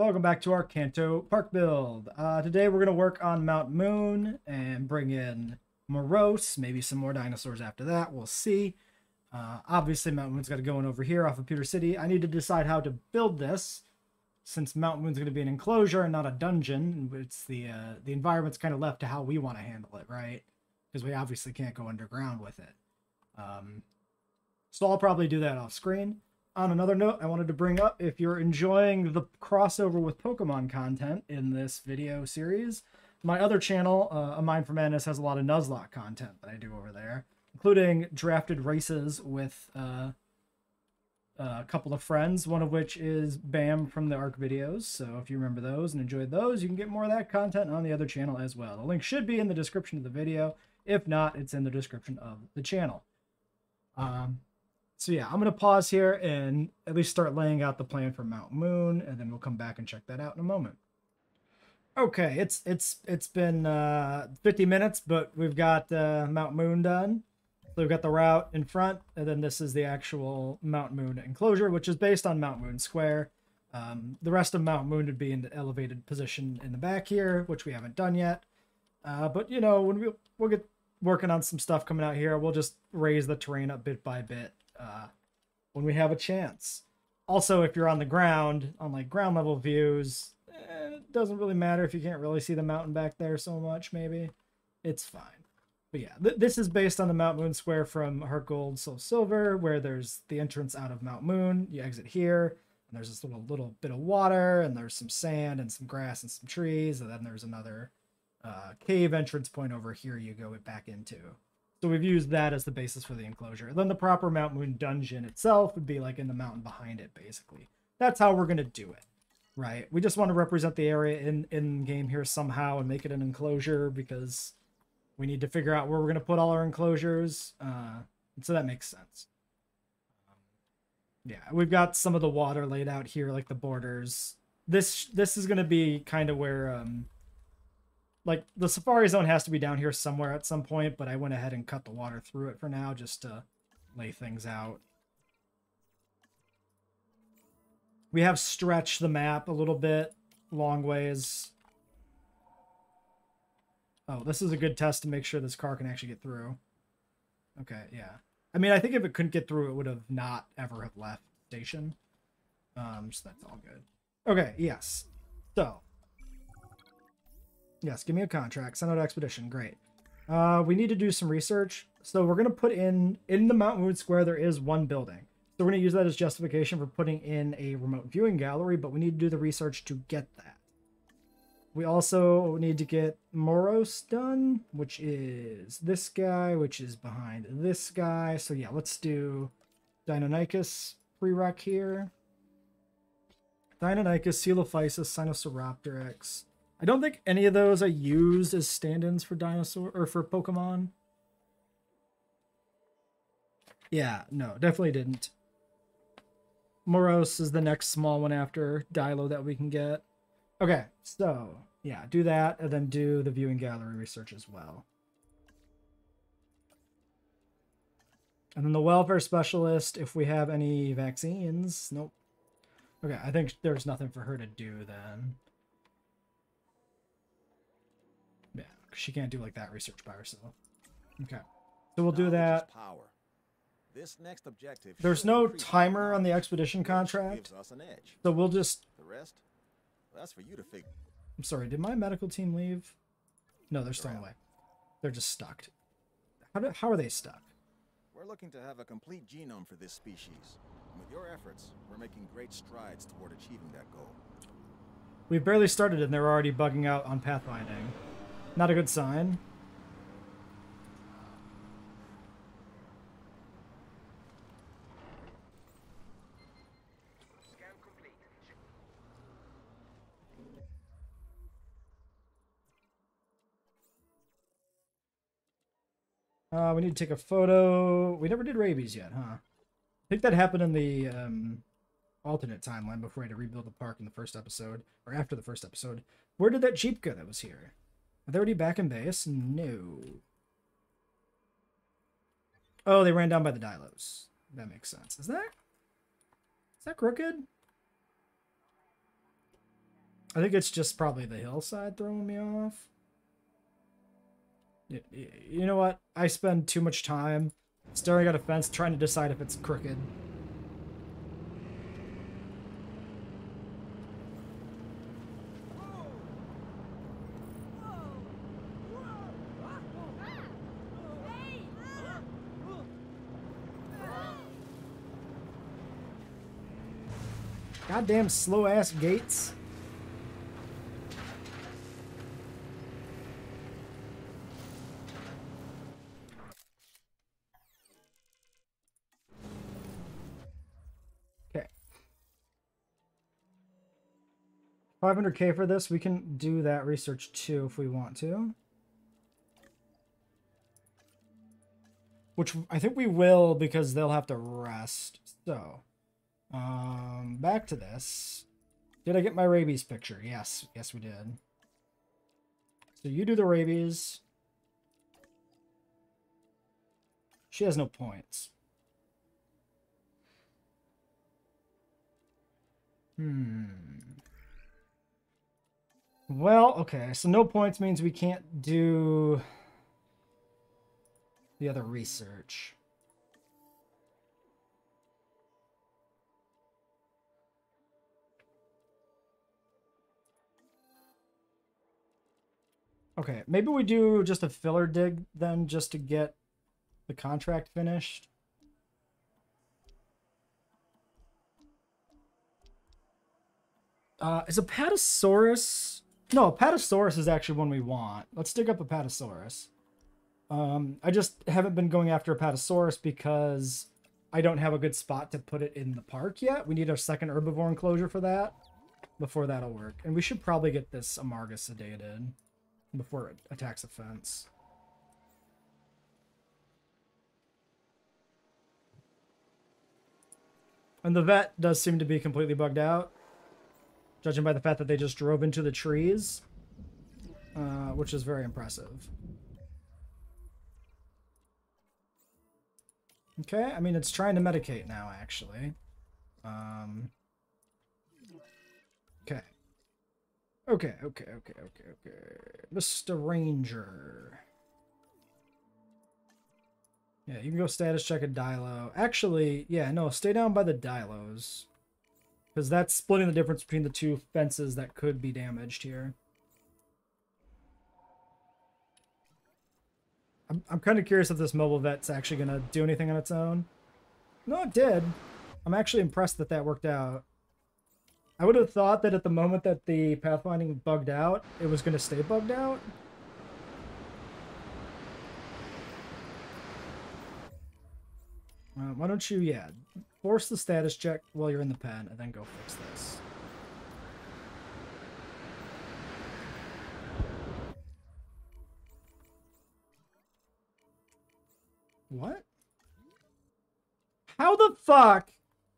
Welcome back to our Kanto park build. Today we're going to work on Mount Moon and bring in Morose, maybe some more dinosaurs after that, we'll see. Obviously Mount Moon's got to go in over here off of Pewter City. I need to decide how to build this, since Mount Moon's going to be an enclosure and not a dungeon. It's the environment's kind of left to how we want to handle it, right? Because we obviously can't go underground with it. So I'll probably do that off screen. On another note, I wanted to bring up, if you're enjoying the crossover with Pokemon content in this video series, my other channel, A Mind for Madness, has a lot of Nuzlocke content that I do over there, including drafted races with a couple of friends, one of which is Bam from the ARC videos. So if you remember those and enjoyed those, you can get more of that content on the other channel as well. The link should be in the description of the video. If not, it's in the description of the channel. So yeah, I'm going to pause here and at least start laying out the plan for Mount Moon, and then we'll come back and check that out in a moment. Okay, it's been 50 minutes, but we've got Mount Moon done. So we've got the route in front, and then this is the actual Mount Moon enclosure, which is based on Mount Moon Square. The rest of Mount Moon would be in the elevated position in the back here, which we haven't done yet. But, you know, when we'll get working on some stuff coming out here, we'll just raise the terrain up bit by bit when we have a chance. Also, if you're on the ground, on like ground level views, it doesn't really matter if you can't really see the mountain back there so much, maybe. It's fine. But yeah, this is based on the Mount Moon Square from Heart Gold, Soul Silver, where there's the entrance out of Mount Moon. You exit here, and there's this little bit of water, and there's some sand and some grass and some trees, and then there's another cave entrance point over here you go back into. So we've used that as the basis for the enclosure. And then the proper Mount Moon dungeon itself would be like in the mountain behind it, basically. That's how we're going to do it, right? We just want to represent the area in game here somehow and make it an enclosure, because we need to figure out where we're going to put all our enclosures. So that makes sense. Yeah, we've got some of the water laid out here, like the borders. This is going to be kind of where... like, the Safari Zone has to be down here somewhere at some point, but I went ahead and cut the water through it for now just to lay things out. We have stretched the map a little bit, long ways. Oh, this is a good test to make sure this car can actually get through. Okay, yeah. I mean, I think if it couldn't get through, it would have not ever have left station. So that's all good. Okay, yes. So... yes, give me a contract. Send out expedition. Great. We need to do some research. So we're going to put in the Mount Moon Square, there is one building. So we're going to use that as justification for putting in a remote viewing gallery, but we need to do the research to get that. We also need to get Morose done, which is this guy, which is behind this guy. So yeah, let's do Deinonychus prereq here. Deinonychus, Coelophysis, Sinosauropteryx. I don't think any of those are used as stand-ins for dinosaur or for Pokemon. Yeah, no, definitely didn't. Morose is the next small one after Dilo that we can get. Okay, so yeah, do that and then do the viewing gallery research as well. And then the welfare specialist, if we have any vaccines. Nope. Okay, I think there's nothing for her to do then. Yeah, she can't do like that research by herself. Okay, so we'll do that. Power. This next objective. There's no timer on the expedition contract, so we'll just... the rest, that's for you to figure. I'm sorry, did my medical team leave? No, they're still away. They're just stuck. How are they stuck? We're looking to have a complete genome for this species. And with your efforts, we're making great strides toward achieving that goal. We've barely started and they're already bugging out on pathfinding. Not a good sign. Scan complete. We need to take a photo. We never did rabies yet, huh? I think that happened in the alternate timeline before we had to rebuild the park in the first episode, or after the first episode. Where did that Jeep go that was here? Are they already back in base? No. Oh, they ran down by the Dilos. That makes sense. Is that crooked? I think it's just probably the hillside throwing me off. You know what? I spend too much time staring at a fence trying to decide if it's crooked. Goddamn slow ass gates. Okay. 500K for this. We can do that research too if we want to. Which I think we will because they'll have to rest. So, back to this. Did I get my rabies picture? Yes. Yes, we did. So you do the rabies. She has no points. Well, okay. So no points means we can't do the other research. Okay, maybe we do just a filler dig then, just to get the contract finished. Is a Patasaurus? No, a Patasaurus is actually one we want. Let's dig up a Patasaurus. I just haven't been going after a Patasaurus because I don't have a good spot to put it in the park yet. We need our second herbivore enclosure for that before that'll work. And we should probably get this Amarga sedated before it attacks a fence. And the vet does seem to be completely bugged out, judging by the fact that they just drove into the trees, which is very impressive. Okay, I mean, it's trying to medicate now, actually. Okay. Okay. Mr. Ranger. Yeah, you can go status check a Dilo. Actually, yeah, no, stay down by the Dilos. Because that's splitting the difference between the two fences that could be damaged here. I'm kind of curious if this mobile vet's actually going to do anything on its own. No, it did. I'm actually impressed that that worked out. I would have thought that at the moment that the pathfinding bugged out, it was going to stay bugged out. Why don't you, yeah, force the status check while you're in the pen and then go fix this. What? How the fuck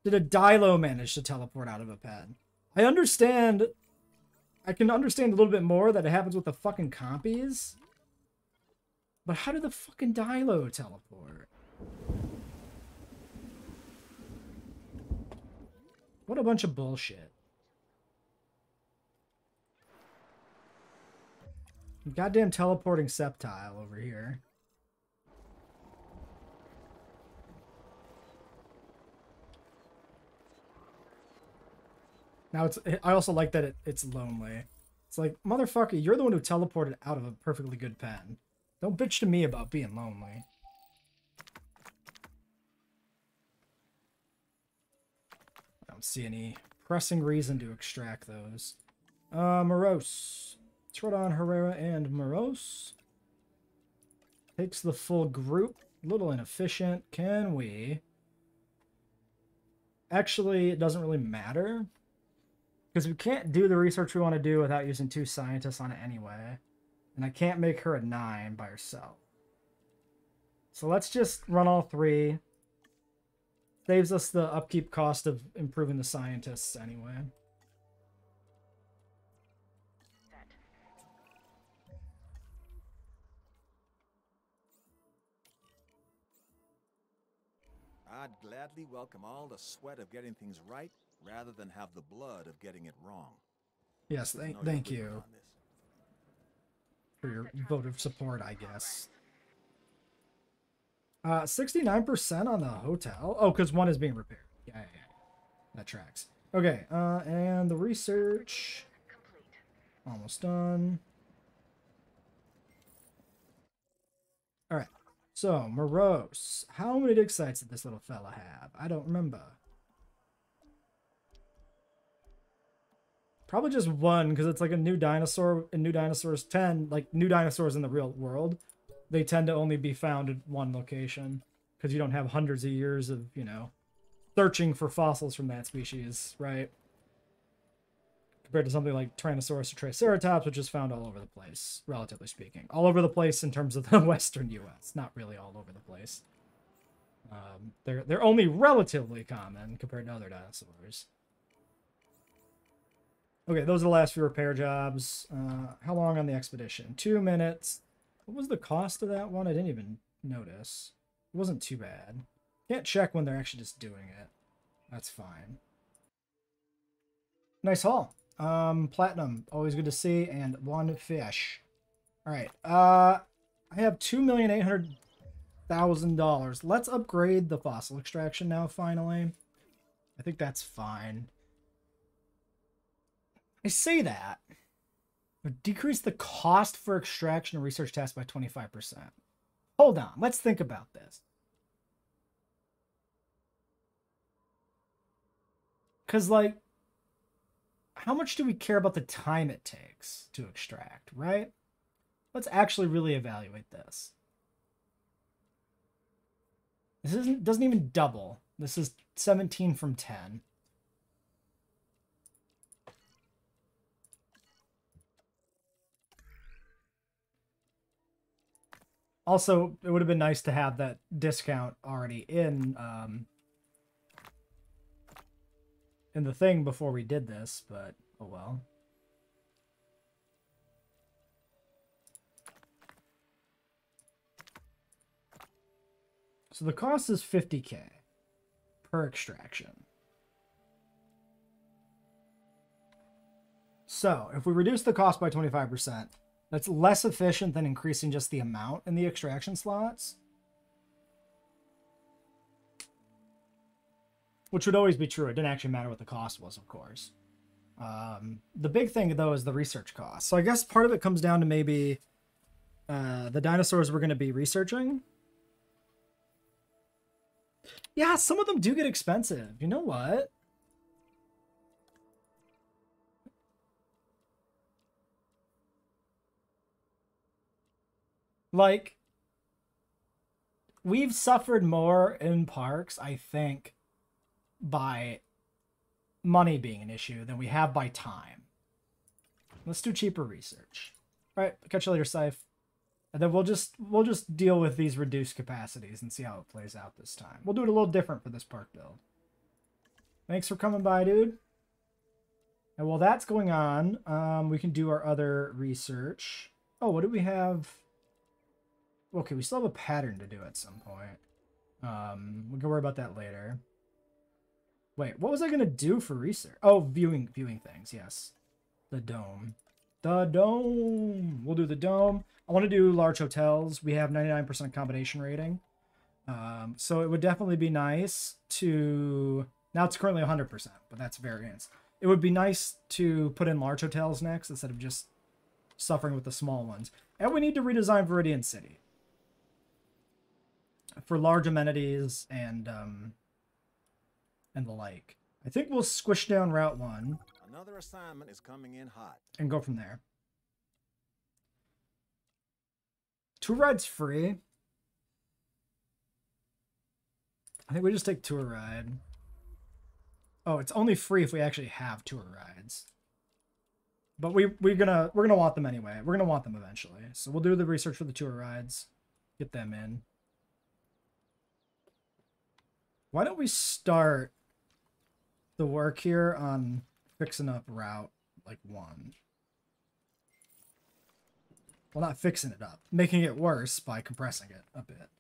did a Dilo manage to teleport out of a pen? I can understand a little bit more that it happens with the fucking compies. But how did the fucking Dilo teleport? What a bunch of bullshit. Goddamn teleporting Sceptile over here. Now I also like that it's lonely. It's like, motherfucker, you're the one who teleported out of a perfectly good pen. Don't bitch to me about being lonely. I don't see any pressing reason to extract those. Morose. Troodon, Herrera, and Morose. Takes the full group. A little inefficient. Can we? Actually, it doesn't really matter. Because we can't do the research we want to do without using 2 scientists on it anyway. And I can't make her a 9 by herself. So let's just run all 3. Saves us the upkeep cost of improving the scientists anyway. I'd gladly welcome all the sweat of getting things right rather than have the blood of getting it wrong. Yes, Good to know you're thank with me you on this. for your vote of support, I guess. 69% on the hotel. Oh, because one is being repaired. Yeah, yeah, yeah. That tracks. Okay, and the research. Almost done. All right. So, morose. How many dig sites did this little fella have? I don't remember. Probably just one, because it's like a new dinosaur. In New Dinosaurs 10, like new dinosaurs in the real world, they tend to only be found at one location. Because you don't have hundreds of years of, searching for fossils from that species, right? Compared to something like Tyrannosaurus or Triceratops, which is found all over the place, relatively speaking. All over the place in terms of the Western U.S., not really all over the place. They're only relatively common compared to other dinosaurs. Okay, those are the last few repair jobs. How long on the expedition? 2 minutes. What was the cost of that one? I didn't even notice. It wasn't too bad. Can't check when they're actually just doing it. That's fine. Nice haul. Platinum, always good to see, and one fish. All right. I have $2,800,000. Let's upgrade the fossil extraction now. Finally, I think that's fine. I say that. Decrease the cost for extraction and research tasks by 25%. Hold on. Let's think about this. Because, like, how much do we care about the time it takes to extract, right? Let's actually really evaluate this. This doesn't even double. This is 17 from 10. Also, it would have been nice to have that discount already in the thing before we did this, but oh well. So the cost is 50K per extraction. So if we reduce the cost by 25%, that's less efficient than increasing just the amount in the extraction slots. Which would always be true. It didn't actually matter what the cost was, of course. The big thing, though, is the research cost. So I guess part of it comes down to maybe the dinosaurs we're going to be researching. Yeah, some of them do get expensive. You know what? Like, we've suffered more in parks, I think, by money being an issue than we have by time. Let's do cheaper research. All right, catch you later, Scythe. And then we'll just deal with these reduced capacities and see how it plays out this time. We'll do it a little different for this park build. Thanks for coming by, dude. And while that's going on, we can do our other research. Oh, what do we have? Okay, we still have a pattern to do at some point. We can worry about that later. Wait, what was I gonna do for research? Oh, viewing things. Yes, the dome. The dome. We'll do the dome. I want to do large hotels. We have 99% combination rating. So it would definitely be nice to... Now it's currently 100%, but that's variance. It would be nice to put in large hotels next instead of just suffering with the small ones. And we need to redesign Viridian City for large amenities and the like. I think we'll squish down Route 1. Another assignment is coming in hot. And go from there. Tour ride's free. I think we just take tour ride. Oh, it's only free if we actually have tour rides. But we're gonna want them anyway. We're gonna want them eventually. So we'll do the research for the tour rides. Get them in. Why don't we start the work here on fixing up Route, like, 1. Well, not fixing it up. Making it worse by compressing it a bit.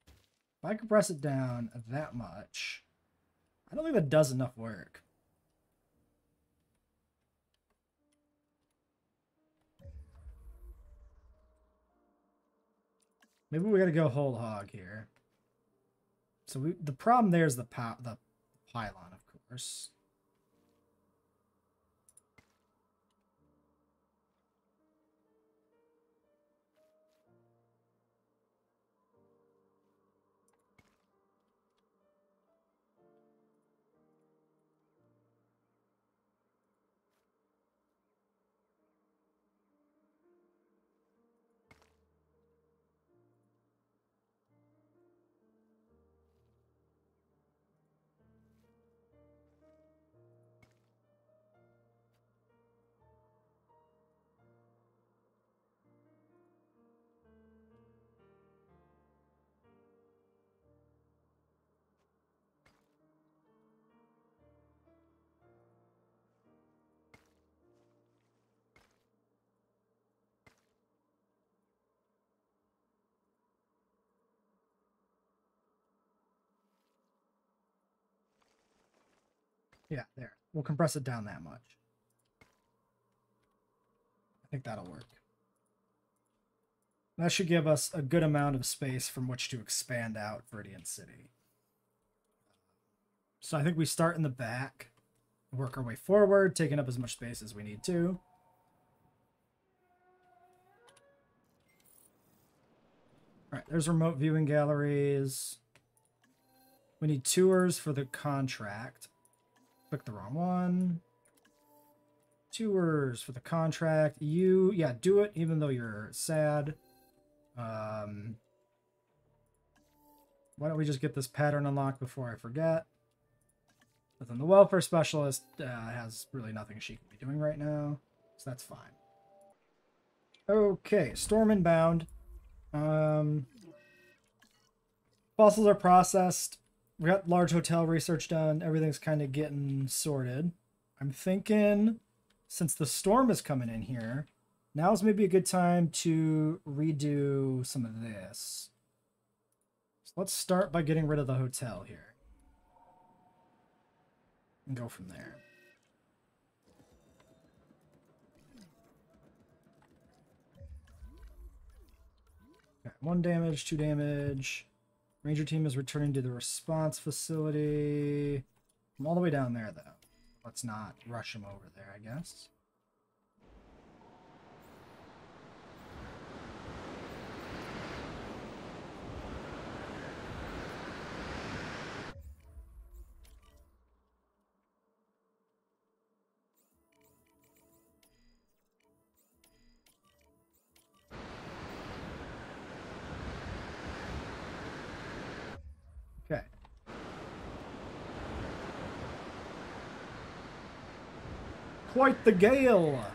If I compress it down that much, I don't think that does enough work. Maybe we gotta go whole hog here. So the problem there is the pylon, of course. Yeah, there. We'll compress it down that much. I think that'll work. That should give us a good amount of space from which to expand out Viridian City. So I think we start in the back, work our way forward, taking up as much space as we need to. All right, there's remote viewing galleries. We need tours for the contract. Click the wrong one. Tours for the contract. Yeah, do it even though you're sad. Why don't we just get this pattern unlocked before I forget? But then the welfare specialist has really nothing she can be doing right now, so that's fine. Okay, storm inbound. Fossils are processed. We got large hotel research done. Everything's kind of getting sorted. I'm thinking, since the storm is coming in here, now's maybe a good time to redo some of this. So let's start by getting rid of the hotel here. And go from there. Okay, 1 damage, 2 damage. Ranger team is returning to the response facility. I'm all the way down there, though. Let's not rush them over there, I guess. Okay. Quite the gale!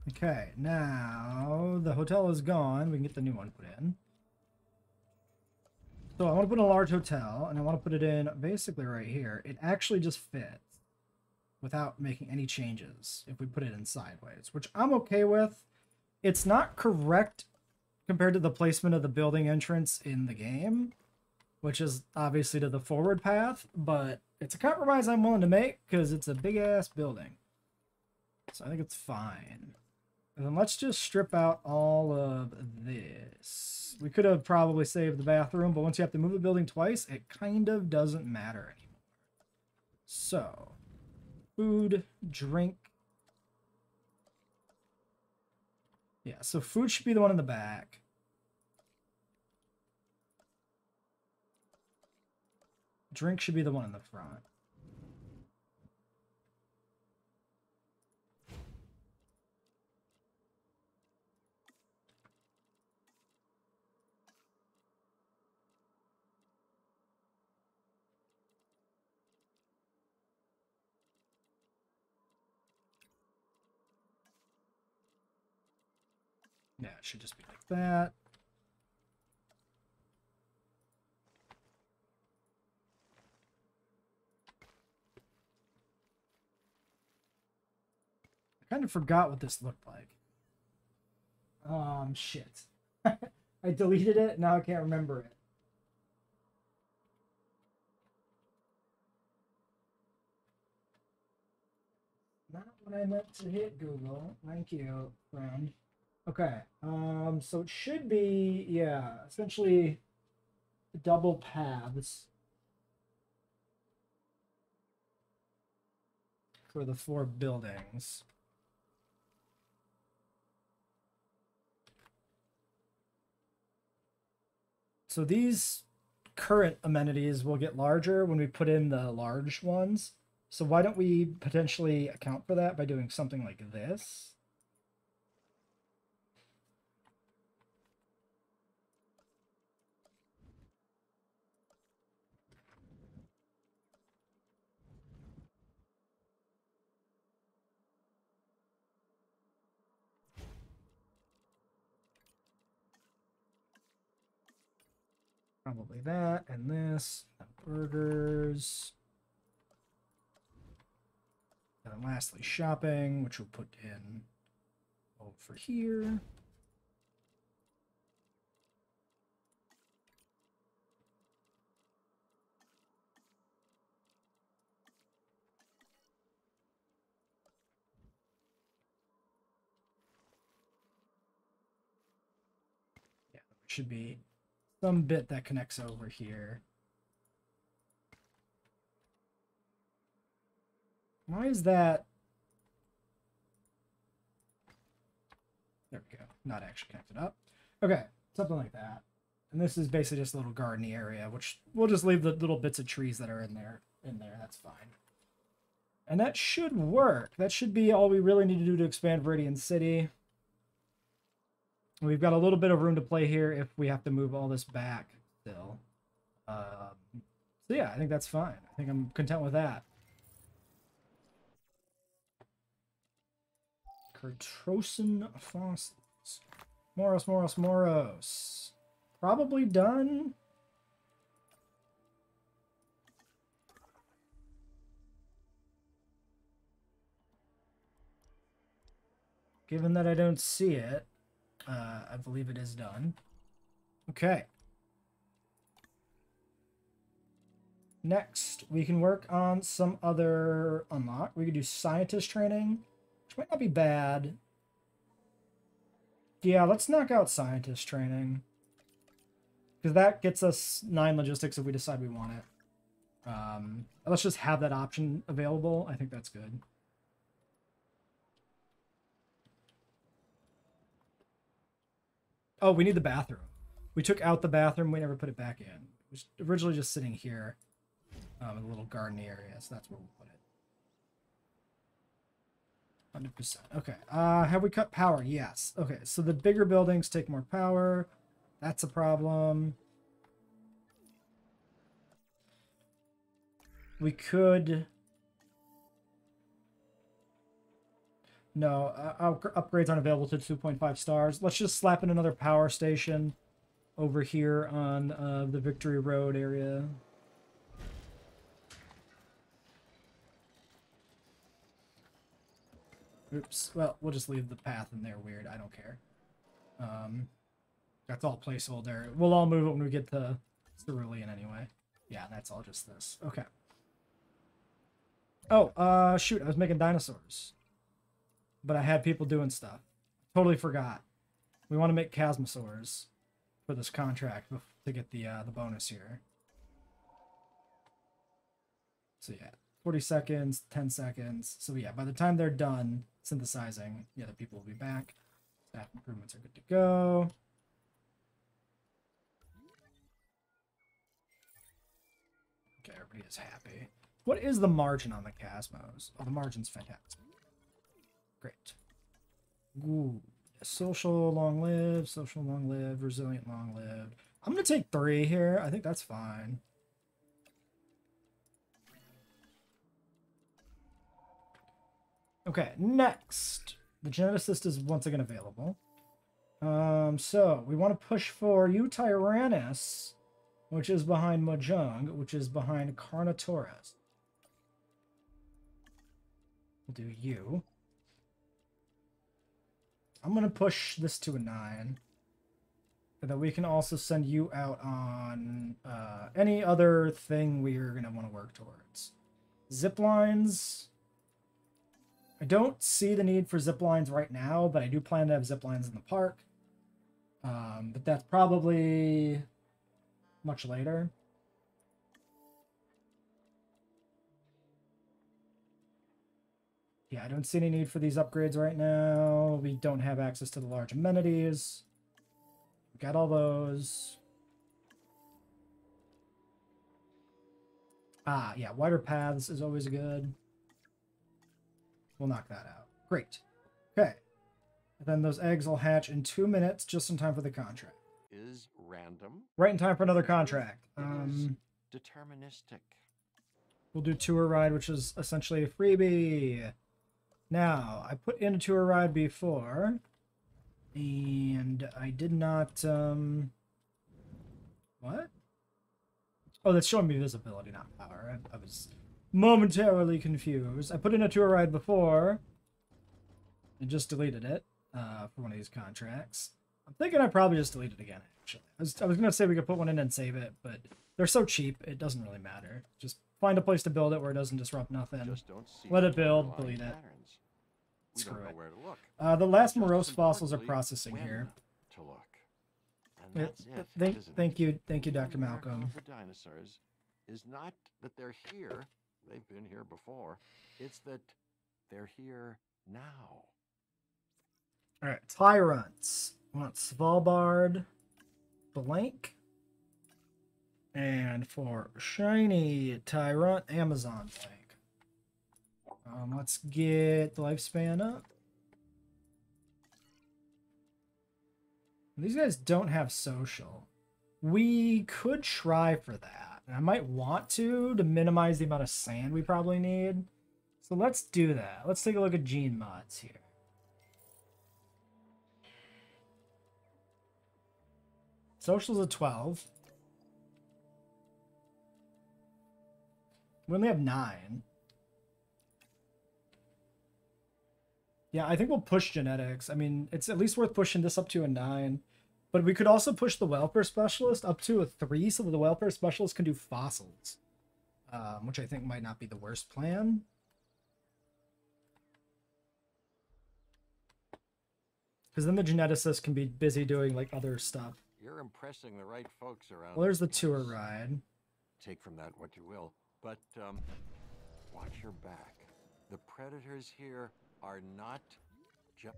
Okay, now the hotel is gone. We can get the new one put in. So I want to put in a large hotel, and I want to put it in basically right here. It actually just fits without making any changes if we put it in sideways, which I'm okay with. It's not correct compared to the placement of the building entrance in the game, which is obviously to the forward path, but it's a compromise I'm willing to make because it's a big-ass building. So I think it's fine. And then let's just strip out all of this. We could have probably saved the bathroom, but once you have to move the building twice, it kind of doesn't matter anymore. So, food, drink. Yeah, so food should be the one in the back. Drink should be the one in the front. Yeah, it should just be like that. I kind of forgot what this looked like. Shit. I deleted it, now I can't remember it. I meant to hit Google. Thank you, friend. Okay, so it should be, yeah, essentially double paths for the 4 buildings. So these current amenities will get larger when we put in the large ones. So why don't we potentially account for that by doing something like this? Probably that and this. Burgers. And then lastly, shopping, which we'll put in over here. Yeah, there should be some bit that connects over here. Why is that? There we go. Not actually connected up. Okay, something like that. And this is basically just a little garden area, which we'll just leave the little bits of trees that are in there. That's fine. And that should work. That should be all we really need to do to expand Viridian City. We've got a little bit of room to play here if we have to move all this back still. So yeah, I think that's fine. I think I'm content with that. Cartrosen fossils. Moros. Probably done. Given that I don't see it, I believe it is done. Okay. Next, we can work on some other unlock. We could do scientist training, which might not be bad. Yeah, let's knock out scientist training. Because that gets us 9 logistics if we decide we want it. Let's just have that option available. I think that's good. Oh, we need the bathroom. We took out the bathroom. We never put it back in. It was originally just sitting here in a little garden area. So that's where we'll put it. 100%. Okay. Have we cut power? Yes. Okay. So the bigger buildings take more power. That's a problem. We could... No, upgrades aren't available to 2.5 stars. Let's just slap in another power station over here on the Victory Road area. Oops. Well, we'll just leave the path in there weird. I don't care. That's all placeholder. We'll all move it when we get to Cerulean anyway. Yeah, that's all just this. Okay. Oh, shoot. I was making dinosaurs. But I had people doing stuff. Totally forgot. We want to make Chasmosaurs for this contract to get the bonus here. So yeah, 40 seconds, 10 seconds. So yeah, by the time they're done synthesizing, the other people will be back. Staff improvements are good to go. Okay, everybody is happy. What is the margin on the Chasmos? Oh, the margin's fantastic. Great. Ooh. Social, long-lived, resilient, long-lived. I'm going to take 3 here. I think that's fine. Okay, next. The geneticist is once again available. So we want to push for Tyrannus, which is behind Mojang, which is behind Carnotaurus. We'll do you. I'm going to push this to a 9. And then we can also send you out on any other thing we're going to want to work towards. Zip lines. I don't see the need for zip lines right now, but I do plan to have zip lines in the park. But that's probably much later. Yeah, I don't see any need for these upgrades right now. We don't have access to the large amenities. Got all those. Ah, yeah, wider paths is always good. We'll knock that out. Great. Okay. And then those eggs will hatch in 2 minutes, just in time for the contract. Is random. Right in time for another contract. Deterministic. We'll do tour ride, which is essentially a freebie. Now, I put in a tour ride before, and I did not, what? Oh, that's showing me visibility, not power. I was momentarily confused. I put in a tour ride before, and just deleted it, for one of these contracts. I'm thinking I probably just delete it again, actually. I was going to say we could put one in and save it, but they're so cheap, it doesn't really matter. Just find a place to build it where it doesn't disrupt nothing. Just don't see Let it build, delete it. Screw it. Where to look. The last morose fossils are processing here. To look. And that's Thank you, Dr. Malcolm. The dinosaurs is not that they're here. They've been here before. It's that they're here now. All right, Tyrants. I want Svalbard blank. And for shiny Tyrant, Amazon blank. Let's get the lifespan up. These guys don't have social. We could try for that. And I might want to minimize the amount of sand we probably need. So let's do that. Let's take a look at gene mods here. Social's a 12. We only have 9. Yeah, I think we'll push genetics. I mean, it's at least worth pushing this up to a 9. But we could also push the welfare specialist up to a 3 so that the welfare specialist can do fossils. Which I think might not be the worst plan. Because then the geneticist can be busy doing, like, other stuff. You're impressing the right folks around. Well, there's the tour ride. Take from that what you will. But, watch your back. The predators here are not just...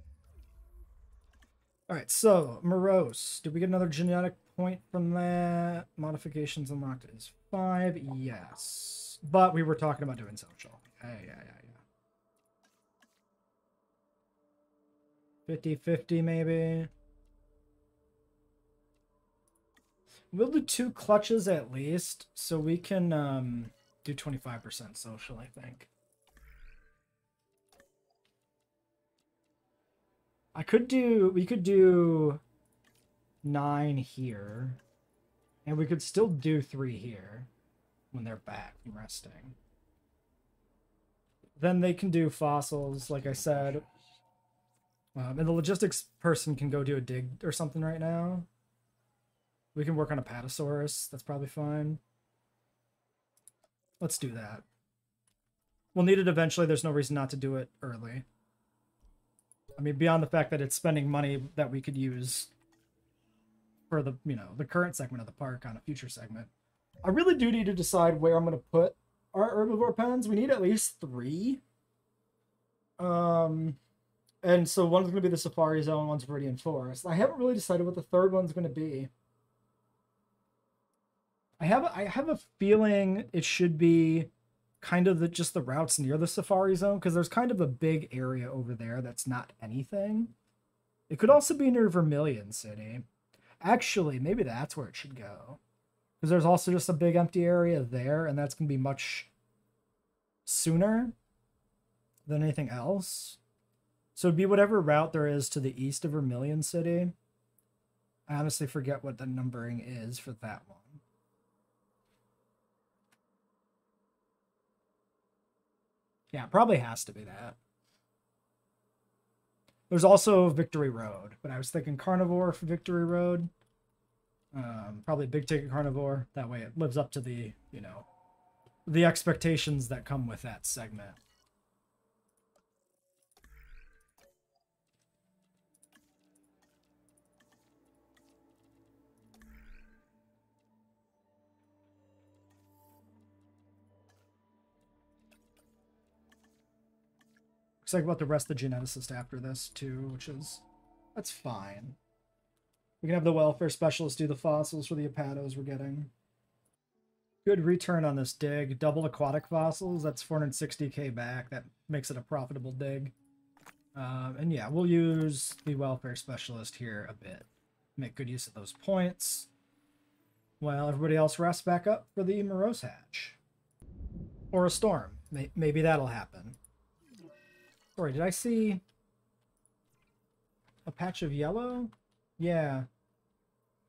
Alright, so, morose. Did we get another genetic point from that? Modifications unlocked is 5. Yes. But we were talking about doing social. Yeah. 50-50 maybe. We'll do 2 clutches at least, so we can do 25% social, I think. We could do 9 here, and we could still do 3 here when they're back from resting. Then they can do fossils, like I said. And the logistics person can go do a dig or something right now. We can work on a Patasaurus. That's probably fine. Let's do that. We'll need it eventually. There's no reason not to do it early. I mean, beyond the fact that it's spending money that we could use for the, the current segment of the park on a future segment. I really do need to decide where I'm going to put our herbivore pens. We need at least 3. And so one's going to be the Safari Zone, one's Viridian Forest. I haven't really decided what the third one's going to be. I have a feeling it should be kind of just the routes near the Safari Zone, because there's kind of a big area over there that's not anything. It could also be near Vermilion City. Actually, maybe that's where it should go. Because there's also just a big empty area there, and that's going to be much sooner than anything else. So it'd be whatever route there is to the east of Vermilion City. I honestly forget what the numbering is for that one. Yeah, it probably has to be that. There's also Victory Road, but I was thinking Carnivore for Victory Road. Probably big ticket Carnivore. That way it lives up to the, the expectations that come with that segment. Looks like about the rest of the geneticist after this too, that's fine. We can have the welfare specialist do the fossils for the hepatos we're getting. Good return on this dig. Double aquatic fossils. That's 460k back. That makes it a profitable dig. And yeah, we'll use the welfare specialist here a bit. Make good use of those points. While everybody else rests back up for the morose hatch. Or a storm. Maybe that'll happen. Sorry, did I see a patch of yellow? Yeah.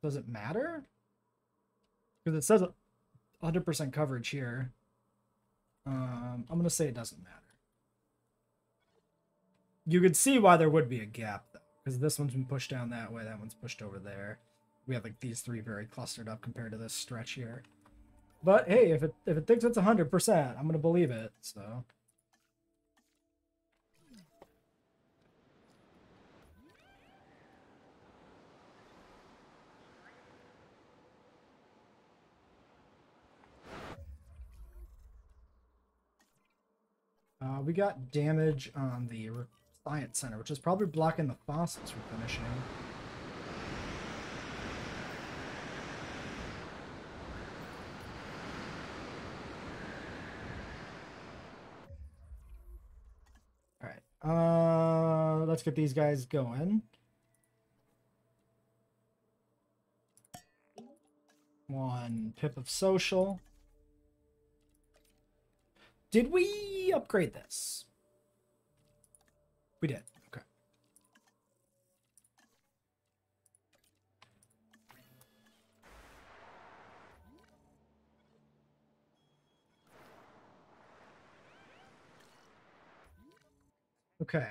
Does it matter? Because it says 100% coverage here. I'm going to say it doesn't matter. You could see why there would be a gap, though. Because this one's been pushed down that way, that one's pushed over there. We have like these three very clustered up compared to this stretch here. But hey, if it thinks it's 100%, I'm going to believe it, so... we got damage on the Science Center, which is probably blocking the fossils from finishing. Alright, let's get these guys going. One pip of social. Did we upgrade this? We did. Okay. Okay.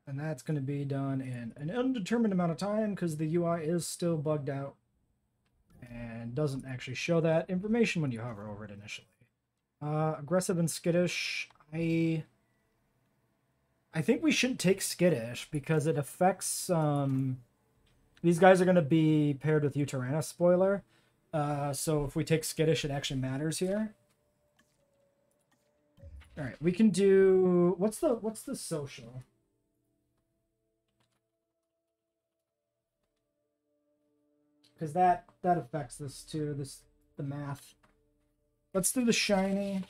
And that's going to be done in an undetermined amount of time because the UI is still bugged out and doesn't actually show that information when you hover over it initially. Aggressive and skittish. I think we should take skittish because it affects these guys are going to be paired with Uterana spoiler. So if we take skittish, it actually matters here. All right, we can do what's the social? Because that affects this too, the math. Let's do the shiny.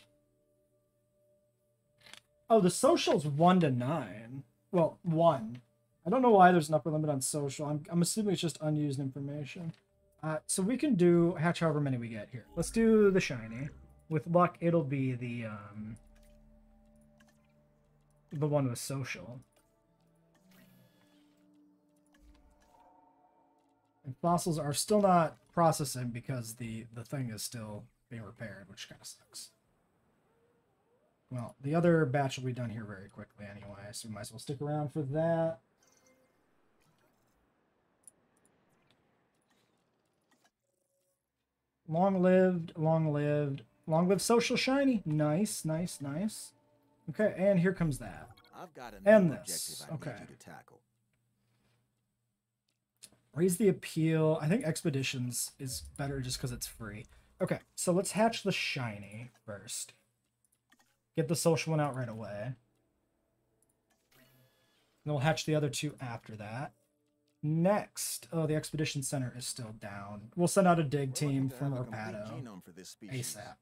Oh, the social's 1 to 9. Well, 1. I don't know why there's an upper limit on social. I'm assuming it's just unused information. So we can do hatch however many we get here. Let's do the shiny. With luck, it'll be the one with social. And fossils are still not processing because the thing is still being repaired, which kind of sucks. Well, the other batch will be done here very quickly anyway, so we might as well stick around for that. Long lived, long lived, long lived social shiny. Nice, nice, nice. Okay, and here comes that. I've got and this. Okay. Need you to tackle. Raise the appeal. I think Expeditions is better just because it's free. Okay, so let's hatch the shiny first. Get the social one out right away. And we'll hatch the other two after that. Next, oh, the Expedition Center is still down. We'll send out a dig team from Rapato ASAP.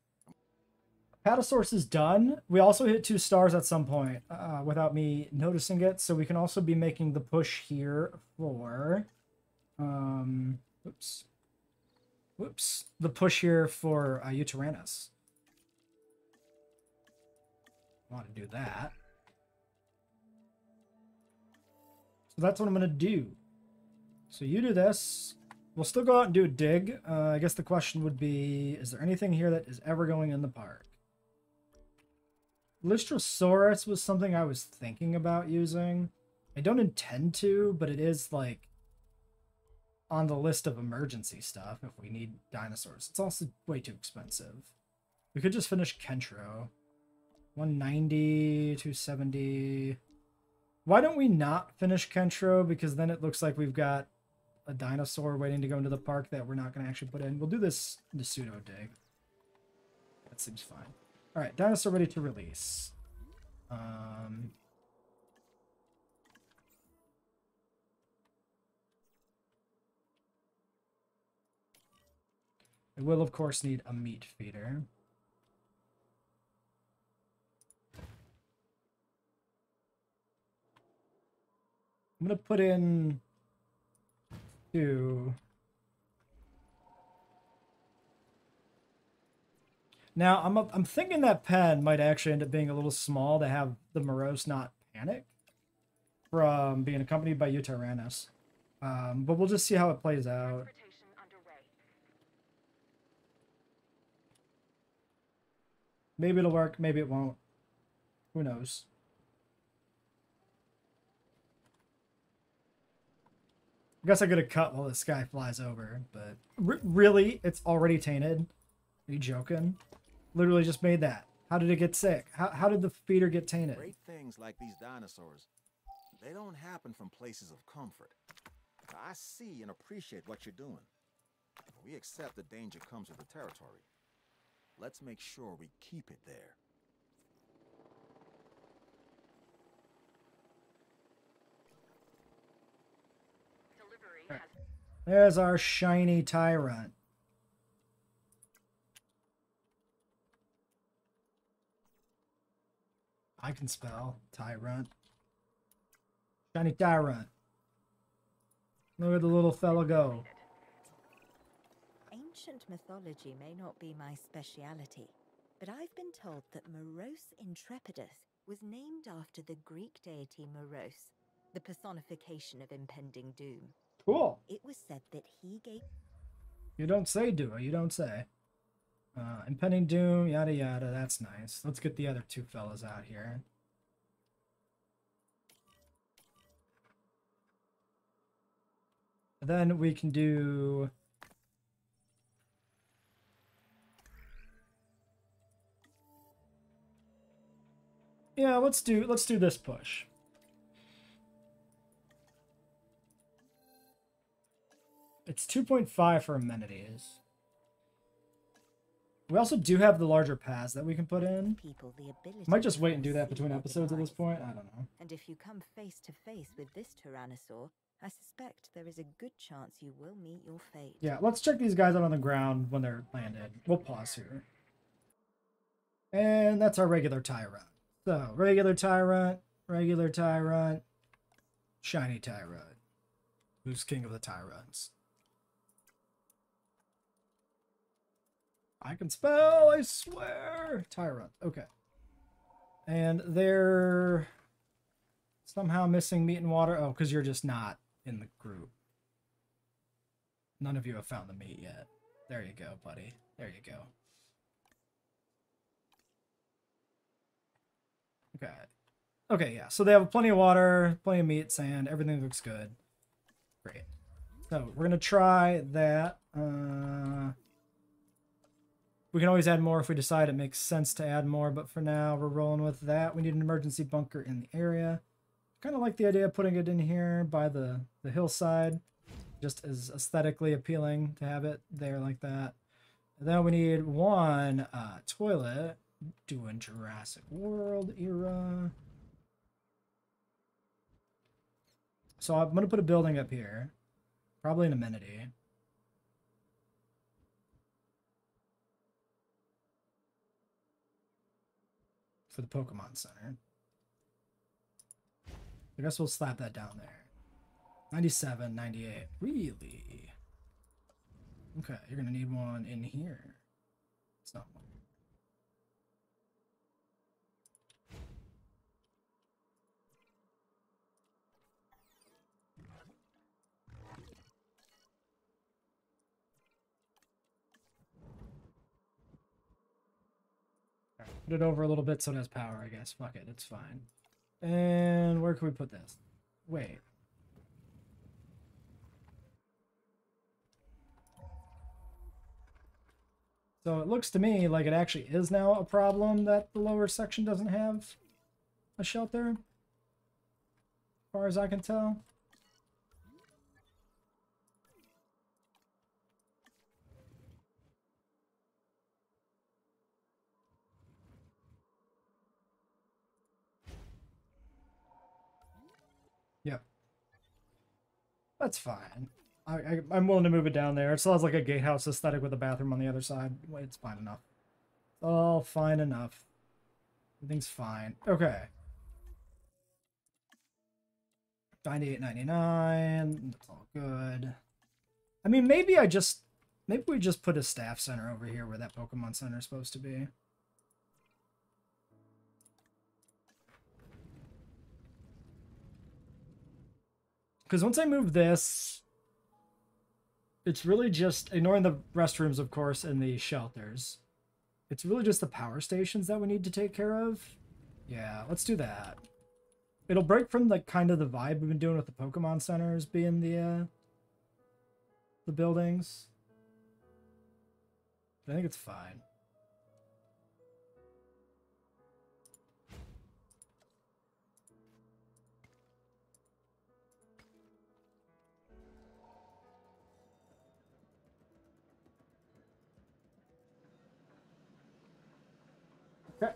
Apatosaurus is done. We also hit 2 stars at some point without me noticing it, so we can also be making the push here for... Whoops. The push here for Uteranus. Want to do that. So that's what I'm going to do. So you do this. We'll still go out and do a dig. I guess the question would be, is there anything here that is ever going in the park? Lystrosaurus was something I was thinking about using. I don't intend to, but it is like on the list of emergency stuff if we need dinosaurs. It's also way too expensive. We could just finish Kentro. 190, 270. Why don't we not finish Kentro? Because then it looks like we've got a dinosaur waiting to go into the park that we're not going to actually put in. We'll do this the pseudo dig. That seems fine. All right, dinosaur ready to release. We will, of course, need a meat feeder. I'm going to put in 2. Now, I'm thinking that pen might actually end up being a little small to have the Morose not panic from being accompanied by Utaranis. But we'll just see how it plays out. Maybe it'll work, maybe it won't. Who knows? I guess I could have cut while this guy flies over, but really? It's already tainted? Are you joking? Literally just made that. How did it get sick? How did the feeder get tainted? Great things like these dinosaurs, they don't happen from places of comfort. I see and appreciate what you're doing. We accept the danger comes with the territory. Let's make sure we keep it there. There's our shiny tyrant. I can spell tyrant. Shiny tyrant. Look at the little fella go. Ancient mythology may not be my speciality, but I've been told that Morose Intrepidus was named after the Greek deity Morose, the personification of impending doom. Cool. It was said that he gave... You don't say, do I? You don't say. Impending doom, yada yada, that's nice. Let's get the other 2 fellas out here. Then we can do... Yeah, let's do this push. It's 2.5 for amenities. We also do have the larger paths that we can put in. People the ability Might just to wait and do that foresee between their episodes at this demise. point. I don't know. And if you come face to face with this Tyrannosaur, I suspect there is a good chance you will meet your fate. Yeah, let's check these guys out on the ground when they're landed. We'll pause here. And that's our regular tyrant. So, regular tyrant, shiny tyrant. Who's king of the tyrants? I can spell, I swear. Tyrant, okay. And they're somehow missing meat and water. Oh, because you're just not in the group. None of you have found the meat yet. There you go, buddy. There you go. Okay. Okay, yeah. So they have plenty of water, plenty of meat, sand. Everything looks good. Great. So we're going to try that. We can always add more if we decide it makes sense to add more, but for now, we're rolling with that. We need an emergency bunker in the area. Kind of like the idea of putting it in here by the hillside. Just as aesthetically appealing to have it there like that. And then we need 1 toilet. Doing Jurassic World era. So I'm going to put a building up here. Probably an amenity. For the Pokemon Center. I guess we'll slap that down there. 97, 98. Really? Okay, you're going to need one in here. It's not one. Put it over a little bit so it has power, I guess. Fuck it, it's fine. And where can we put this? Wait. So it looks to me like it actually is now a problem that the lower section doesn't have a shelter. As far as I can tell. Yep. That's fine. I'm willing to move it down there. It still has like a gatehouse aesthetic with a bathroom on the other side. It's fine enough. All fine enough. Everything's fine. Okay. 98.99. That's all good. I mean, maybe we just put a staff center over here where that Pokemon Center is supposed to be. Because once I move this, it's really just, ignoring the restrooms, of course, and the shelters, it's really just the power stations that we need to take care of. Yeah, let's do that. It'll break from the kind of the vibe we've been doing with the Pokemon centers being the buildings. I think it's fine. Okay.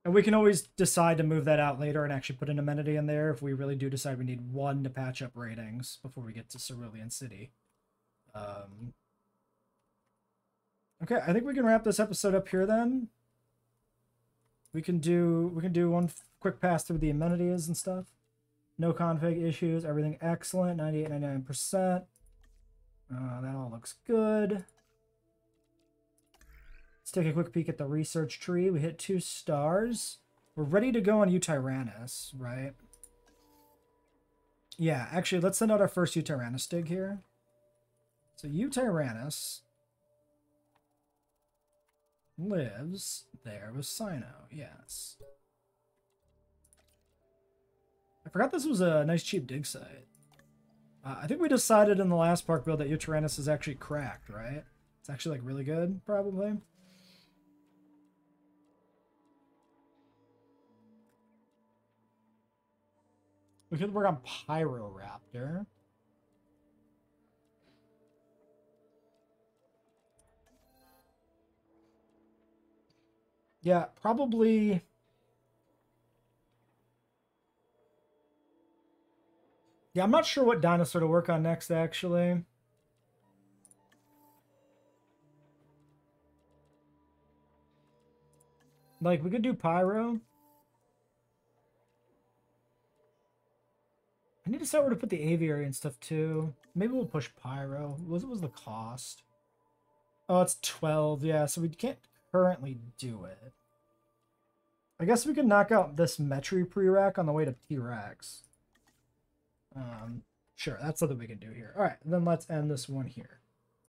And we can always decide to move that out later and actually put an amenity in there if we really do decide we need one to patch up ratings before we get to Cerulean City. Okay, I think we can wrap this episode up here then. We can do one quick pass through the amenities and stuff. No config issues, everything excellent, 98.99%. That all looks good. Let's take a quick peek at the research tree. We hit 2 stars. We're ready to go on Utyrannus, right? Yeah, actually, let's send out our first Utyrannus dig here. So Utyrannus lives there with Cyno, yes. I forgot this was a nice cheap dig site. I think we decided in the last park build that Utyrannus is actually cracked, right? It's actually like really good, probably. We could work on Pyroraptor. Yeah, probably. Yeah, I'm not sure what dinosaur to work on next, actually. Like, we could do Pyro. I need to decide where to put the aviary and stuff, too. Maybe we'll push Pyro. What was the cost? Oh, it's 12. Yeah, so we can't currently do it. I guess we could knock out this Metri pre-rack on the way to T-Rex. Sure, that's something we can do here. All right, then let's end this one here.